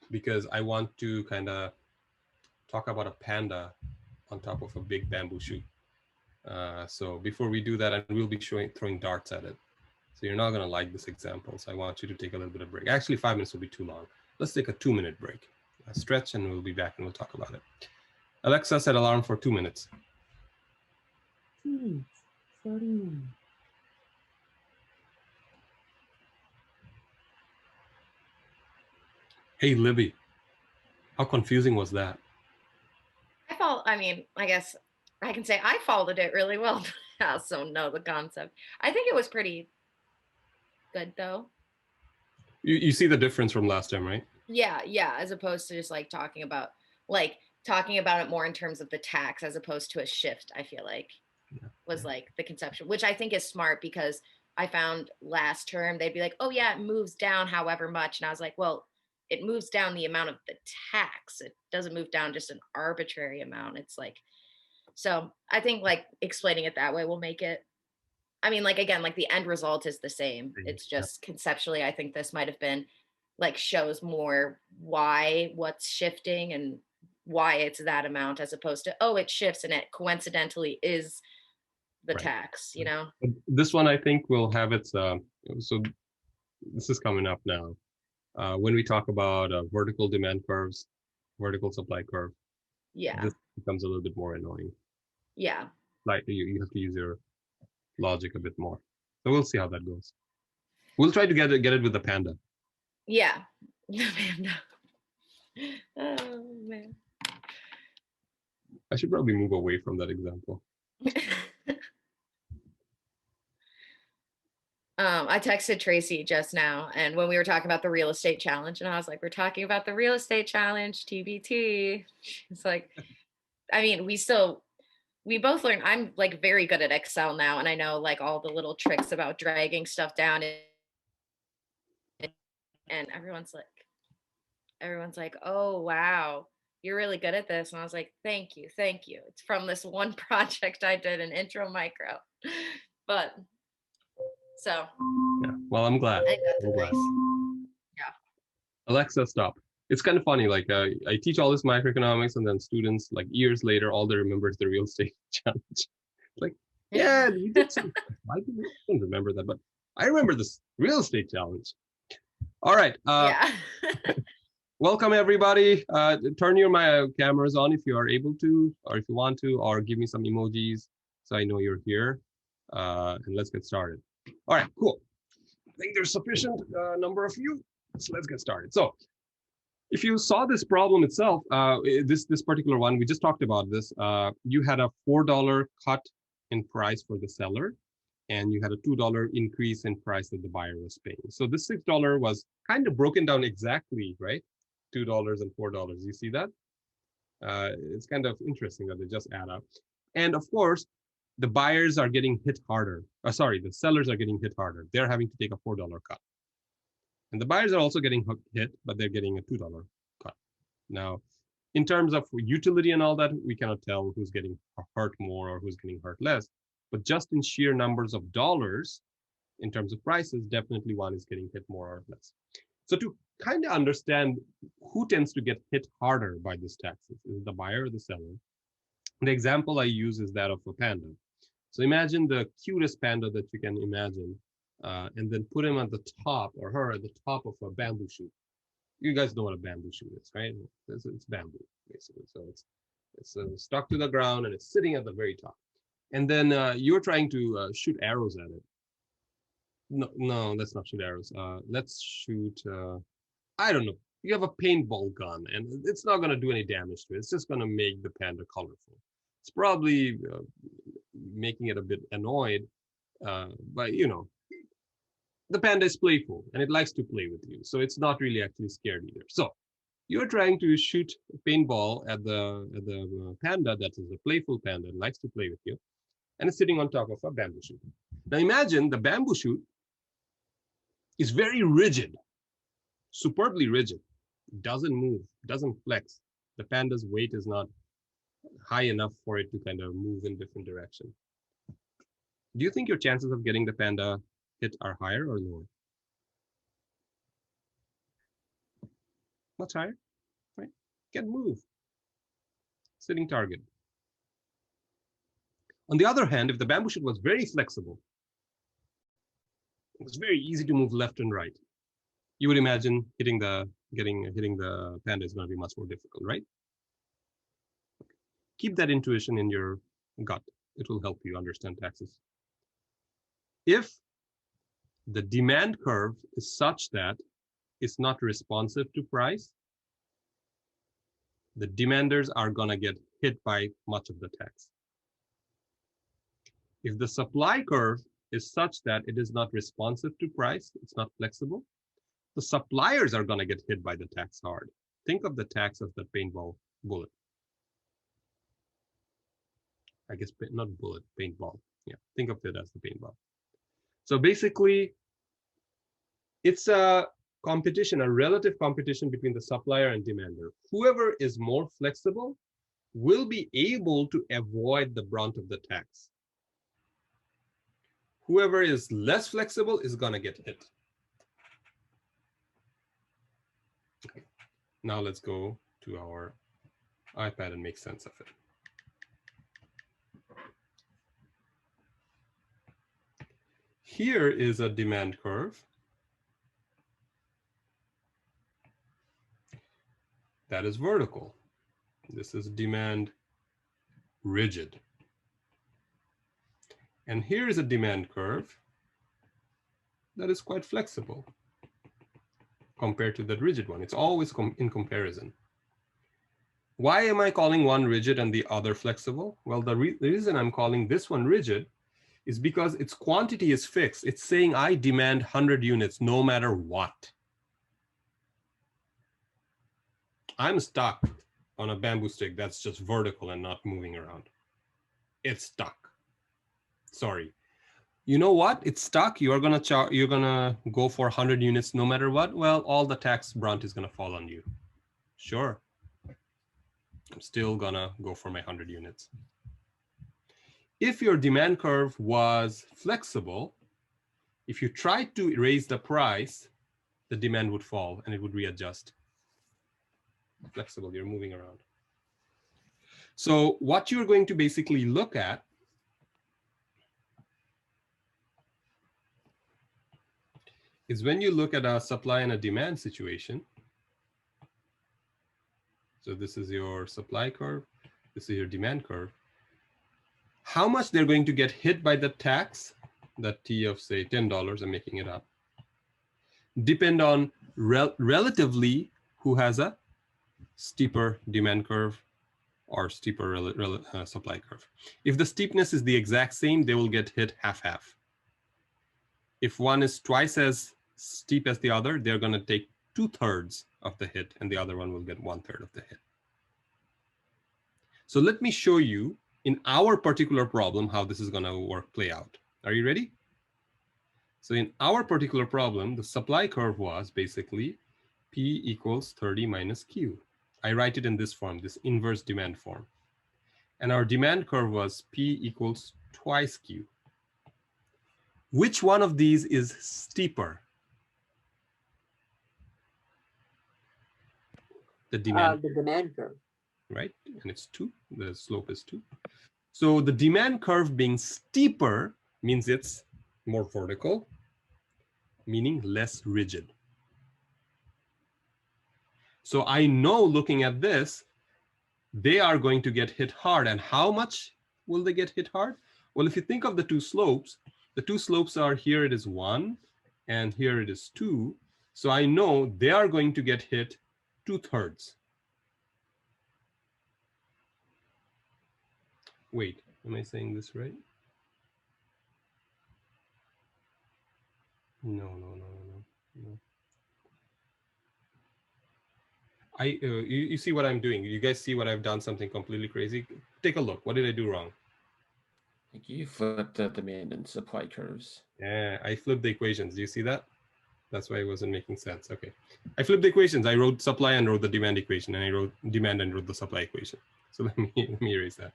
because I want to kind of talk about a panda on top of a big bamboo shoot. So before we do that, and we'll be throwing darts at it. So you're not going to like this example. So I want you to take a little bit of break. Actually, 5 minutes will be too long. Let's take a 2-minute break. Stretch and we'll be back and we'll talk about it. Alexa, set alarm for 2 minutes. 2 minutes, starting now. Hey, Libby, how confusing was that? I guess I can say I followed it really well, but I also know the concept. I think it was pretty good though. You see the difference from last time, right? Yeah, as opposed to just like talking about it more in terms of the tax as opposed to a shift, I feel like was like the conception, which I think is smart because I found last term they'd be like, oh yeah, it moves down however much. And I was like, well, it moves down the amount of the tax. It doesn't move down just an arbitrary amount. It's like, so I think like explaining it that way will make it, again, like the end result is the same. It's just conceptually, I think this might've been like shows more what's shifting and why it's that amount as opposed to, oh, it shifts and it coincidentally is the tax, you know? This one, I think will have its, so this is coming up now. When we talk about vertical demand curves, vertical supply curve, this becomes a little bit more annoying. Yeah. Like you have to use your logic a bit more. So we'll see how that goes. We'll try to get it with the panda. Yeah. The panda. Oh man. I should probably move away from that example. I texted Tracy just now, and when we were talking about the real estate challenge, and I was like, we're talking about the real estate challenge, TBT. It's like, we still, we both learned. I'm like very good at Excel now, and I know like all the little tricks about dragging stuff down, and everyone's like, oh wow, you're really good at this. And I was like, thank you, thank you. It's from this one project I did in intro micro. But so Yeah. Well, I'm glad. I think that's I'm glad. nice. Yeah. Alexa, stop. It's kind of funny. Like I teach all this microeconomics, and then students, like years later, all they remember is the real estate challenge. Like, yeah, you did some. I don't remember that, but I remember this real estate challenge. All right. Yeah. Welcome everybody. Turn your cameras on if you are able to, or if you want to, or give me some emojis so I know you're here. And let's get started. All right, cool. I think there's sufficient number of you. So let's get started. So if you saw this problem itself, this particular one, we just talked about this. You had a $4 cut in price for the seller, and you had a $2 increase in price that the buyer was paying. So this $6 was kind of broken down exactly, right? $2 and $4. You see that? It's kind of interesting that they just add up. And of course, the buyers are getting hit harder. Sorry, the sellers are getting hit harder. They're having to take a $4 cut. And the buyers are also getting hit, but they're getting a $2 cut. Now, in terms of utility and all that, we cannot tell who's getting hurt more or who's getting hurt less. But just in sheer numbers of dollars, in terms of prices, definitely one is getting hit more or less. So to kind of understand who tends to get hit harder by these taxes, is it the buyer or the seller? The example I use is that of a panda. So imagine the cutest panda that you can imagine, and then put him at the top, or her at the top of a bamboo shoot. You guys know what a bamboo shoot is, right? It's bamboo, basically. So it's stuck to the ground and it's sitting at the very top. And then you're trying to shoot arrows at it. No, let's not shoot arrows. Let's shoot, I don't know. You have a paintball gun, and it's not going to do any damage to it. It's just going to make the panda colorful. It's probably making it a bit annoyed, but you know, the panda is playful and it likes to play with you, so it's not really actually scared either. So you're trying to shoot a paintball at the panda that is a playful panda and likes to play with you, and it's sitting on top of a bamboo shoot. Now imagine the bamboo shoot is very rigid, superbly rigid. It doesn't move, doesn't flex. The panda's weight is not high enough for it to kind of move in different direction. Do you think your chances of getting the panda hit are higher or lower? Much higher, right? Can move. Sitting target. On the other hand, if the bamboo shoot was very flexible, it was very easy to move left and right, you would imagine hitting the panda is going to be much more difficult, right? Keep that intuition in your gut. It will help you understand taxes. If the demand curve is such that it's not responsive to price, the demanders are going to get hit by much of the tax. If the supply curve is such that it is not responsive to price, it's not flexible, the suppliers are going to get hit by the tax hard. Think of the tax of the paintball bullet. I guess not bullet, paintball. Yeah, think of it as the paintball. So basically, it's a competition, a relative competition between the supplier and demander. Whoever is more flexible will be able to avoid the brunt of the tax. Whoever is less flexible is going to get hit. Okay. Now let's go to our iPad and make sense of it. Here is a demand curve that is vertical. This is demand rigid. And here is a demand curve that is quite flexible compared to that rigid one. It's always in comparison. Why am I calling one rigid and the other flexible? Well, the reason I'm calling this one rigid is because its quantity is fixed. It's saying I demand 100 units no matter what. I'm stuck on a bamboo stick that's just vertical and not moving around. It's stuck. Sorry. You know what? It's stuck. You're gonna go for 100 units no matter what. Well, all the tax brunt is gonna fall on you. Sure. I'm still gonna go for my 100 units. If your demand curve was flexible, if you tried to raise the price, the demand would fall and it would readjust. Flexible, you're moving around. So what you're going to basically look at is when you look at a supply and a demand situation. So this is your supply curve. This is your demand curve. How much they're going to get hit by the tax, the T of say $10, I'm making it up, depend on relatively who has a steeper demand curve or steeper supply curve. If the steepness is the exact same, they will get hit half-half. If one is twice as steep as the other, they're going to take 2/3 of the hit and the other one will get 1/3 of the hit. So let me show you in our particular problem how this is going to play out. Are you ready? So in our particular problem, the supply curve was basically P equals 30 minus Q. I write it in this form, this inverse demand form. And our demand curve was P equals twice Q. Which one of these is steeper? The demand curve. Right? And it's 2. The slope is 2. So the demand curve being steeper means it's more vertical, meaning less rigid. So I know looking at this, they are going to get hit hard. And how much will they get hit hard? Well, if you think of the two slopes are here it is 1 and here it is 2. So I know they are going to get hit 2/3. Wait, am I saying this right? No. You see what I'm doing? You guys see what I've done? Something completely crazy? Take a look. What did I do wrong? Like you flipped the demand and supply curves. Yeah, I flipped the equations. Do you see that? That's why it wasn't making sense. Okay. I flipped the equations. I wrote supply and wrote the demand equation, and I wrote demand and wrote the supply equation. So let me erase that.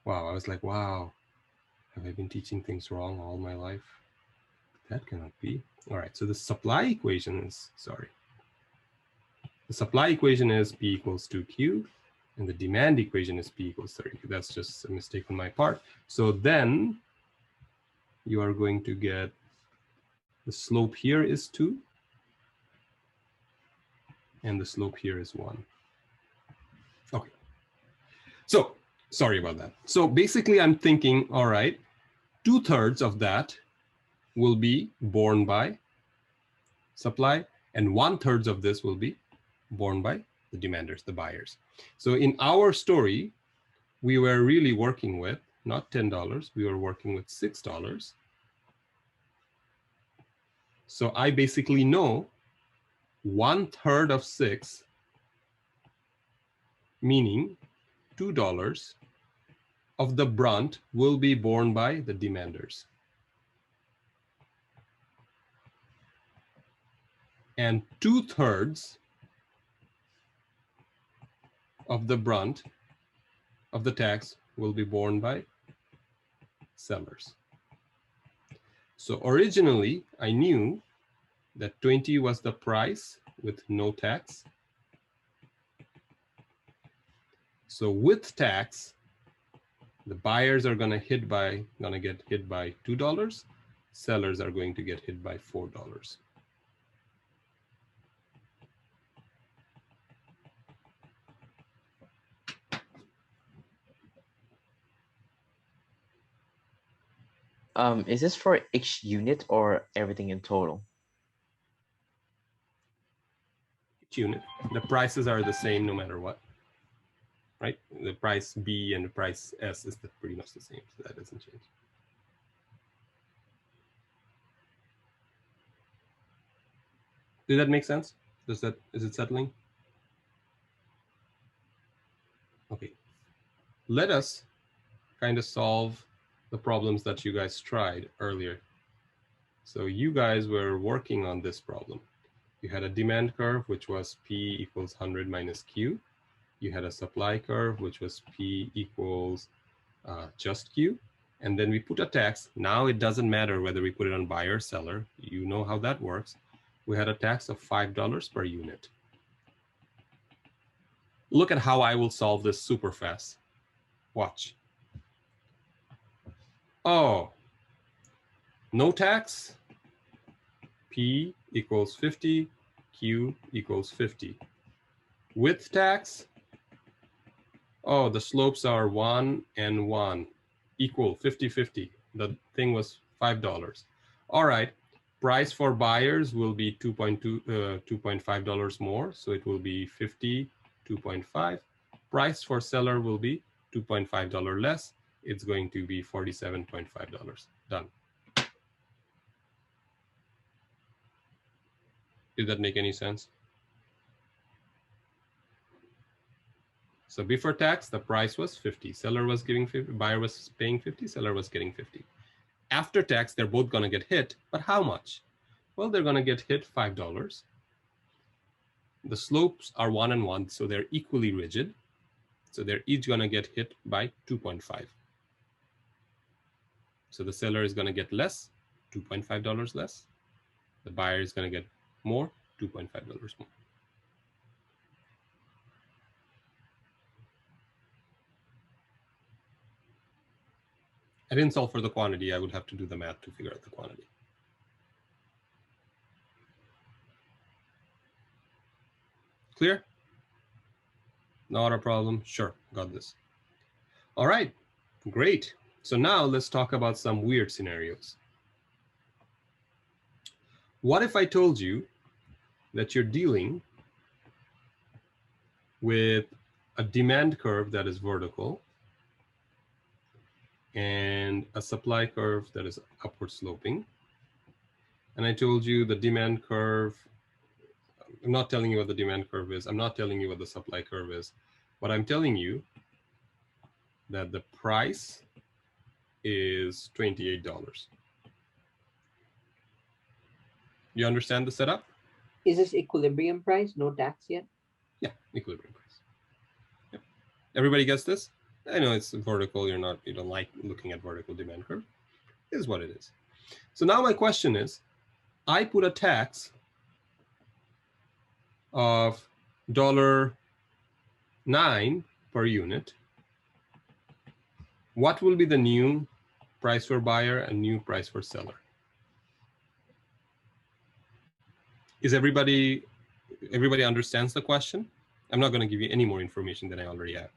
Wow, I was like, wow, have I been teaching things wrong all my life? That cannot be. All right, so the supply equation is, sorry. The supply equation is P equals 2Q, and the demand equation is P equals 30. That's just a mistake on my part. So then you are going to get the slope here is 2, and the slope here is 1. Okay. So sorry about that. So basically I'm thinking, all right, 2/3 of that will be borne by supply, and 1/3 of this will be borne by the demanders, the buyers. So in our story, we were really working with not $10, we were working with $6. So I basically know 1/3 of 6, meaning $2 of the brunt will be borne by the demanders. And 2/3 of the brunt of the tax will be borne by sellers. So originally, I knew that 20 was the price with no tax. So with tax, the buyers are gonna get hit by $2. Sellers are going to get hit by $4. Is this for each unit or everything in total? Each unit. The prices are the same no matter what, right? The price B and the price S is pretty much the same, so that doesn't change. Did that make sense? Is it settling? Okay. Let us kind of solve the problems that you guys tried earlier. So you guys were working on this problem. You had a demand curve, which was P equals 100 minus Q. You had a supply curve, which was P equals just Q. And then we put a tax. Now it doesn't matter whether we put it on buyer or seller. You know how that works. We had a tax of $5 per unit. Look at how I will solve this super fast. Watch. Oh, no tax. P equals 50, Q equals 50. With tax, oh, the slopes are 1 and 1, equal 50-50. The thing was $5. All right, price for buyers will be $2.5 more, so it will be 50, 2.5. Price for seller will be $2.5 less. It's going to be $47.5. Done. Did that make any sense? So before tax, the price was 50. Seller was giving 50, buyer was paying 50, seller was getting 50. After tax, they're both gonna get hit, but how much? Well, they're gonna get hit $5. The slopes are 1 and 1, so they're equally rigid. So they're each gonna get hit by 2.5. So the seller is gonna get less, $2.5 less. The buyer is gonna get more, $2.5 more. I didn't solve for the quantity. I would have to do the math to figure out the quantity. Clear? Not a problem. Sure, got this. All right, great. So now let's talk about some weird scenarios. What if I told you that you're dealing with a demand curve that is vertical and a supply curve that is upward sloping? And I told you the demand curve, I'm not telling you what the demand curve is. I'm not telling you what the supply curve is, but I'm telling you that the price is $28. You understand the setup? Is this equilibrium price? No tax yet? Yeah, equilibrium price. Yep. Everybody gets this? I know it's vertical. You don't like looking at vertical demand curve. It is what it is. So now my question is, I put a tax of $9 per unit. What will be the new price for buyer and new price for seller? Is everybody understands the question? I'm not going to give you any more information than I already have.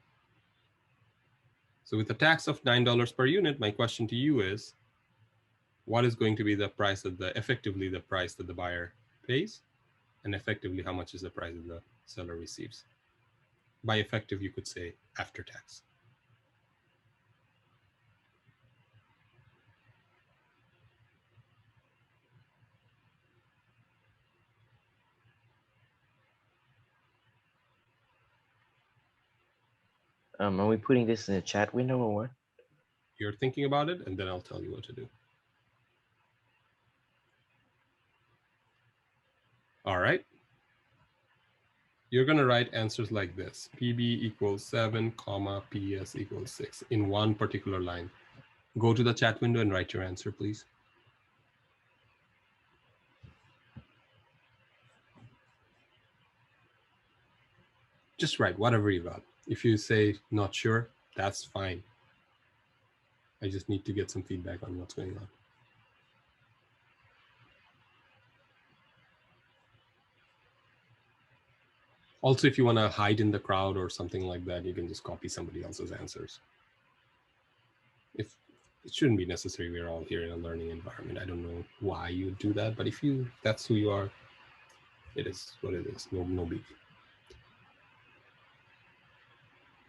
So with a tax of $9 per unit, my question to you is, what is going to be the price of effectively the price that the buyer pays, and effectively how much is the price that the seller receives? By effective, you could say after tax. Are we putting this in the chat window or what? You're thinking about it, and then I'll tell you what to do. All right. You're going to write answers like this. PB equals 7, comma, PS equals 6 in one particular line. Go to the chat window and write your answer, please. Just write whatever you got. If you say not sure, that's fine. I just need to get some feedback on what's going on. Also, if you want to hide in the crowd or something like that, you can just copy somebody else's answers. It shouldn't be necessary. We're all here in a learning environment. I don't know why you would do that, but if that's who you are, it is what it is. No big.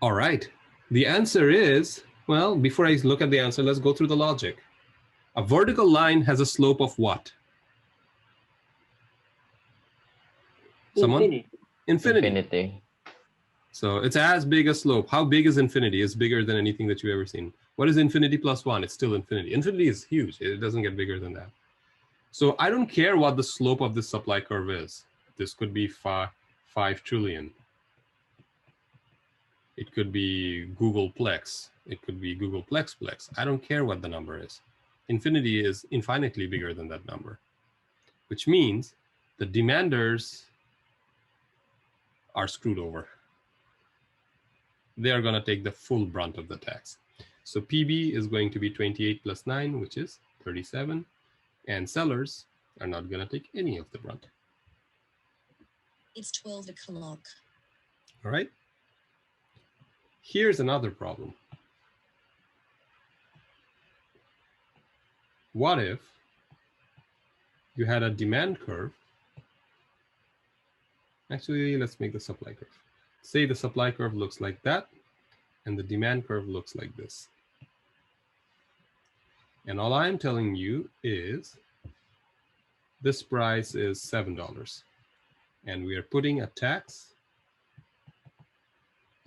All right. The answer is, well, before I look at the answer, let's go through the logic. A vertical line has a slope of what? Someone? Infinity. So it's as big a slope. How big is infinity? It's bigger than anything that you've ever seen. What is infinity plus 1? It's still infinity. Infinity is huge. It doesn't get bigger than that. So I don't care what the slope of this supply curve is. This could be 5 trillion. It could be Googleplex. It could be Googleplex. I don't care what the number is. Infinity is infinitely bigger than that number, which means the demanders are screwed over. They are going to take the full brunt of the tax. So PB is going to be 28 plus 9, which is 37. And sellers are not going to take any of the brunt. It's 12 o'clock. All right. Here's another problem. What if you had a demand curve? Actually, let's make the supply curve. Say the supply curve looks like that, and the demand curve looks like this. And all I'm telling you is this price is $7. And we are putting a tax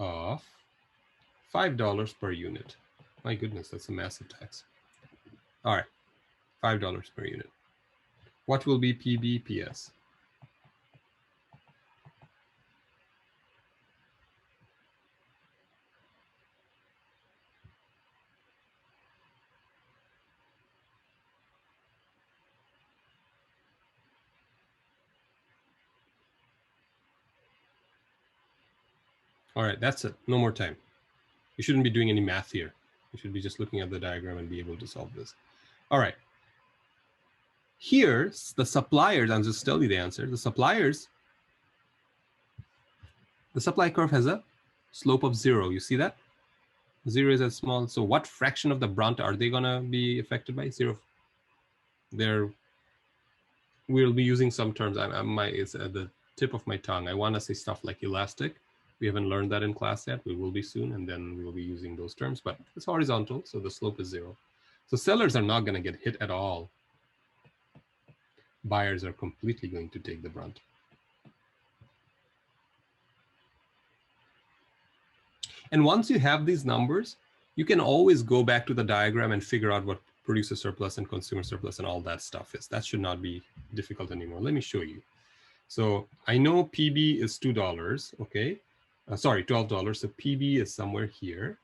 of $5 per unit. My goodness, that's a massive tax. All right, $5 per unit. What will be PBPS? All right, that's it. No more time. You shouldn't be doing any math here. You should be just looking at the diagram and be able to solve this. All right. Here's the suppliers. I'll just tell you the answer. The suppliers, the supply curve has a slope of 0. You see that? 0 is as small. So what fraction of the brunt are they going to be affected by? 0. We'll be using some terms. It's at the tip of my tongue. I want to say stuff like elastic. We haven't learned that in class yet. We will be soon, and then we will be using those terms. But it's horizontal, so the slope is 0. So sellers are not going to get hit at all. Buyers are completely going to take the brunt. And once you have these numbers, you can always go back to the diagram and figure out what producer surplus and consumer surplus and all that stuff is. That should not be difficult anymore. Let me show you. So I know PB is $2, okay? Sorry, $12. So PB is somewhere here.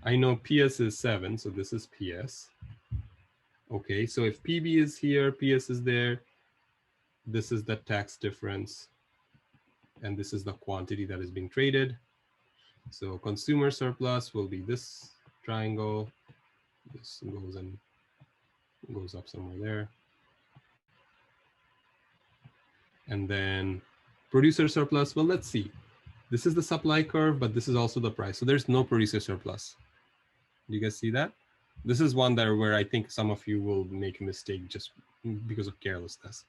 I know PS is 7, so this is PS. Okay, so if PB is here, PS is there, this is the tax difference, and this is the quantity that is being traded. So consumer surplus will be this triangle. This goes up somewhere there. And then producer surplus, well, let's see. This is the supply curve, but this is also the price. So there's no producer surplus. Do you guys see that? This is one that where I think some of you will make a mistake just because of carelessness.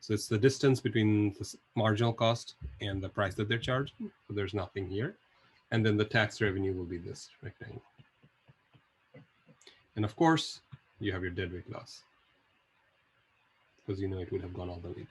So it's the distance between the marginal cost and the price that they're charging. So there's nothing here. And then the tax revenue will be this rectangle. And of course, you have your deadweight loss, because you know it would have gone all the way there.